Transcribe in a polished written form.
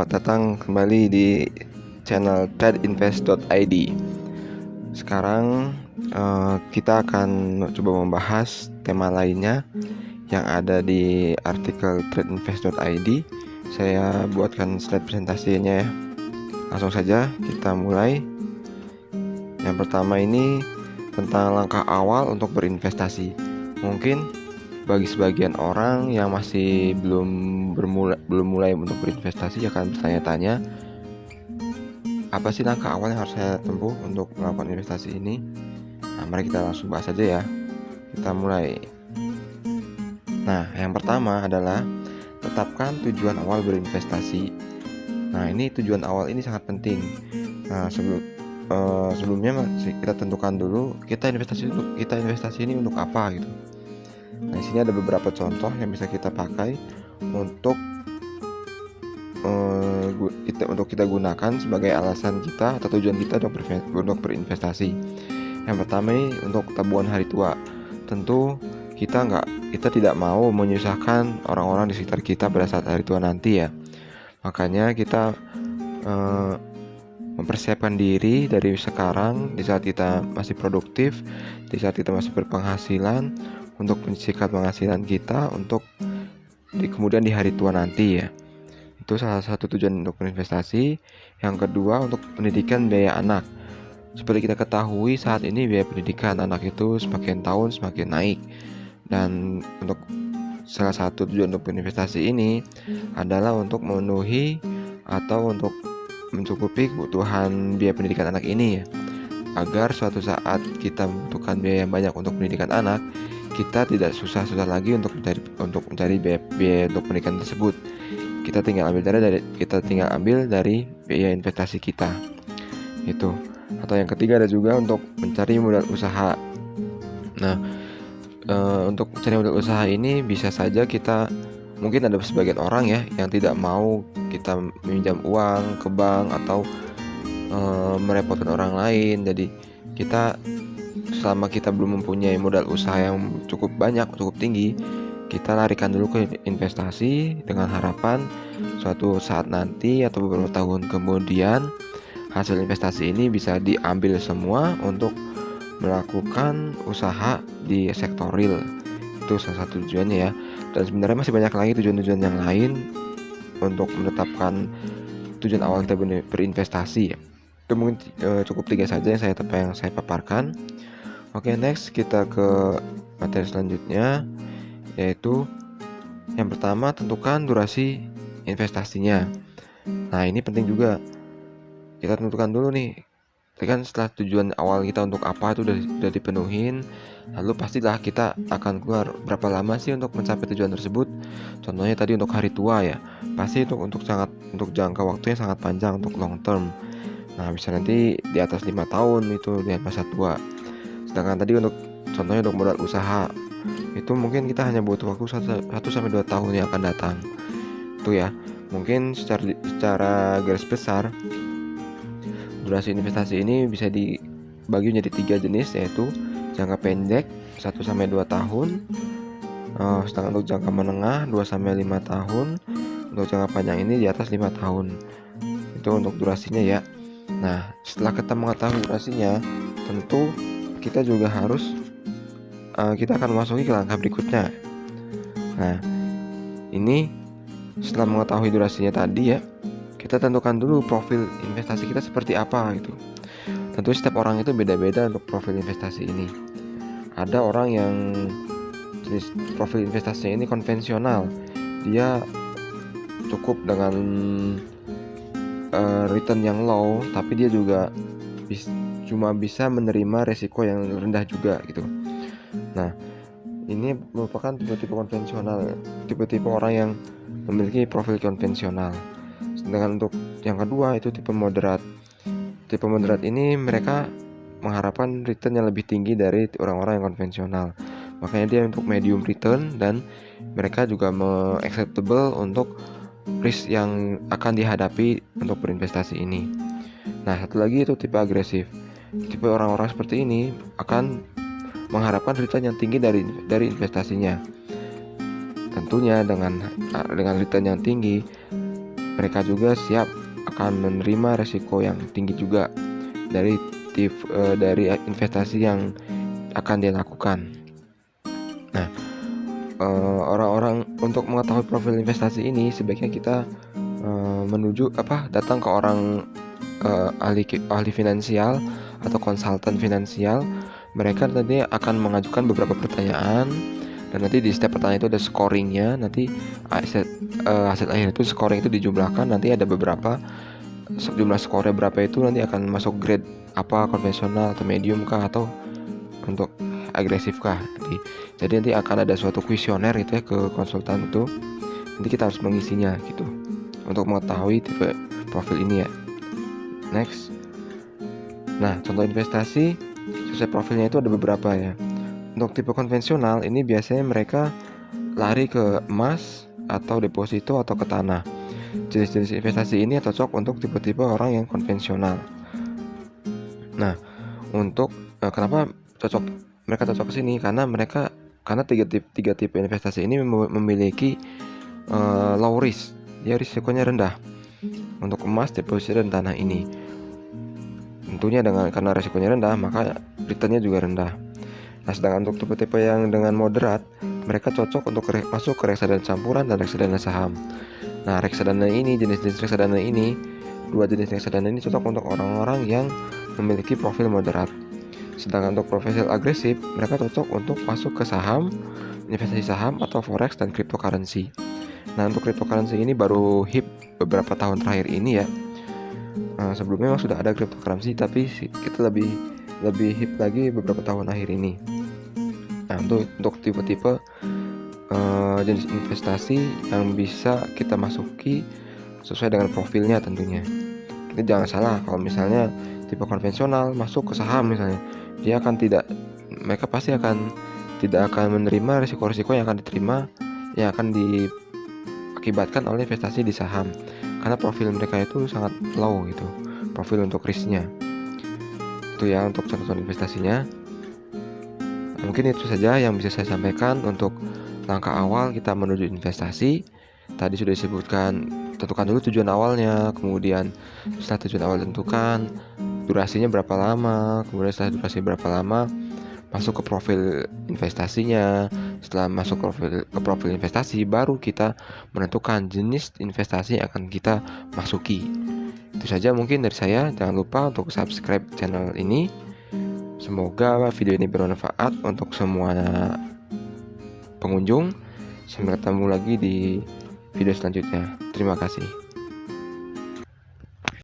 Selamat datang kembali di channel tradeinvest.id. Sekarang kita akan coba membahas tema lainnya yang ada di artikel tradeinvest.id. Saya buatkan slide presentasinya ya. Langsung saja kita mulai. Yang pertama ini tentang langkah awal untuk berinvestasi. Mungkin bagi sebagian orang yang masih belum mulai untuk berinvestasi akan bertanya-tanya, apa sih langkah awal yang harus saya tempuh untuk melakukan investasi ini? Nah, mari kita langsung bahas saja ya. Kita mulai. Nah, yang pertama adalah tetapkan tujuan awal berinvestasi. Nah, ini tujuan awal ini sangat penting. Nah, sebelumnya kita tentukan dulu kita investasi ini untuk apa gitu. Nah, di sini ada beberapa contoh yang bisa kita pakai untuk kita gunakan sebagai alasan kita atau tujuan kita untuk berinvestasi. Yang pertama ini untuk tabungan hari tua. Tentu kita tidak mau menyusahkan orang-orang di sekitar kita pada saat hari tua nanti ya. Makanya kita mempersiapkan diri dari sekarang, di saat kita masih produktif, di saat kita masih berpenghasilan, untuk menyisihkan penghasilan kita untuk kemudian di hari tua nanti ya. Itu salah satu tujuan untuk berinvestasi. Yang kedua untuk pendidikan biaya anak. Seperti kita ketahui saat ini biaya pendidikan anak itu semakin tahun semakin naik. Dan untuk salah satu tujuan untuk berinvestasi ini adalah untuk memenuhi atau untuk mencukupi kebutuhan biaya pendidikan anak ini ya. Agar suatu saat kita membutuhkan biaya yang banyak untuk pendidikan anak, kita tidak susah-susah lagi untuk mencari biaya untuk pendidikan tersebut. Kita tinggal ambil dari biaya investasi kita. Itu. Atau yang ketiga ada juga untuk mencari modal usaha. Nah, untuk mencari modal usaha ini bisa saja mungkin ada sebagian orang ya yang tidak mau kita meminjam uang ke bank atau merepotkan orang lain. Jadi selama kita belum mempunyai modal usaha yang cukup tinggi, kita larikan dulu ke investasi dengan harapan suatu saat nanti atau beberapa tahun kemudian hasil investasi ini bisa diambil semua untuk melakukan usaha di sektor real. Itu salah satu tujuannya ya. Dan sebenarnya masih banyak lagi tujuan-tujuan yang lain untuk menetapkan tujuan awal kita berinvestasi. Itu mungkin cukup 3 saja yang saya paparkan. Oke, next kita ke materi selanjutnya, yaitu yang pertama tentukan durasi investasinya. Nah, ini penting juga. Kita tentukan dulu nih. Kan setelah tujuan awal kita untuk apa itu udah dipenuhin, lalu pastilah kita akan keluar berapa lama sih untuk mencapai tujuan tersebut. Contohnya tadi untuk hari tua ya, pasti untuk jangka waktu yang sangat panjang, untuk long term. Nah, bisa nanti di atas 5 tahun itu di masa tua. Sedangkan tadi contohnya untuk modal usaha, itu mungkin kita hanya butuh waktu 1-2 tahun yang akan datang. Itu ya. Mungkin secara garis besar durasi investasi ini bisa dibagi menjadi 3 jenis, yaitu jangka pendek 1-2 tahun, sedangkan untuk jangka menengah 2-5 tahun, untuk jangka panjang ini di atas 5 tahun. Itu untuk durasinya ya. Nah, setelah kita mengetahui durasinya, tentu kita juga kita akan memasuki ke langkah berikutnya. Nah, ini setelah mengetahui durasinya tadi ya, kita tentukan dulu profil investasi kita seperti apa gitu. Tentu setiap orang itu beda-beda untuk profil investasi ini. Ada orang yang jenis profil investasinya ini konvensional. Dia cukup dengan return yang low, tapi dia juga cuma bisa menerima resiko yang rendah juga gitu. Nah, ini merupakan tipe-tipe konvensional, tipe-tipe orang yang memiliki profil konvensional. Sedangkan untuk yang kedua itu tipe moderat. Tipe moderat ini mereka mengharapkan return yang lebih tinggi dari orang-orang yang konvensional. Makanya dia untuk medium return, dan mereka juga acceptable untuk risk yang akan dihadapi untuk berinvestasi ini. Nah, satu lagi itu tipe agresif. Tipe orang-orang seperti ini akan mengharapkan return yang tinggi dari investasinya. Tentunya dengan return yang tinggi, mereka juga siap akan menerima resiko yang tinggi juga dari investasi yang akan dia lakukan. Nah, orang-orang untuk mengetahui profil investasi ini sebaiknya kita datang ke orang ahli finansial atau konsultan finansial. Mereka nanti akan mengajukan beberapa pertanyaan, dan nanti di setiap pertanyaan itu ada scoringnya. Nanti hasil akhir itu scoring itu dijumlahkan, nanti ada beberapa jumlah skornya berapa itu nanti akan masuk grade apa, konvensional atau medium kah, atau untuk agresif kah. Jadi nanti akan ada suatu kuesioner itu ya ke konsultan itu. Nanti kita harus mengisinya gitu untuk mengetahui tipe profil ini ya. Next. Nah, contoh investasi sesuai profilnya itu ada beberapa ya. Untuk tipe konvensional ini biasanya mereka lari ke emas atau deposito atau ke tanah. Jenis-jenis investasi ini cocok untuk tipe-tipe orang yang konvensional. Nah, untuk kenapa mereka cocok ke sini? Karena tiga tipe investasi ini memiliki low risk, ya risikonya rendah. Untuk emas, deposito, dan tanah ini tentunya karena risikonya rendah, maka returnnya juga rendah. Nah, sedangkan untuk tipe-tipe yang dengan moderat, mereka cocok untuk masuk ke reksadana campuran dan reksadana saham. Nah, jenis-jenis reksadana ini, dua jenis reksadana ini cocok untuk orang-orang yang memiliki profil moderat. Sedangkan untuk profil agresif, mereka cocok untuk masuk ke saham, investasi saham atau forex dan cryptocurrency. Nah, untuk cryptocurrency ini baru hip beberapa tahun terakhir ini ya. Sebelumnya memang sudah ada cryptocurrency, tapi kita lebih hip lagi beberapa tahun akhir ini. Nah, untuk tipe-tipe jenis investasi yang bisa kita masuki sesuai dengan profilnya tentunya. Kita jangan salah kalau misalnya tipe konvensional masuk ke saham misalnya, mereka pasti tidak akan menerima risiko-risiko yang akan diakibatkan oleh investasi di saham, karena profil mereka itu sangat low gitu, profil untuk risknya. Itu ya untuk contoh investasinya. Mungkin itu saja yang bisa saya sampaikan untuk langkah awal kita menuju investasi. Tadi sudah disebutkan, tentukan dulu tujuan awalnya, kemudian setelah tujuan awal tentukan durasinya berapa lama, kemudian setelah durasi berapa lama masuk ke profil investasinya. Setelah masuk ke profil investasi, baru kita menentukan jenis investasi yang akan kita masuki. Itu saja mungkin dari saya. Jangan lupa untuk subscribe channel ini. Semoga video ini bermanfaat untuk semua pengunjung. Sampai ketemu lagi di video selanjutnya. Terima kasih.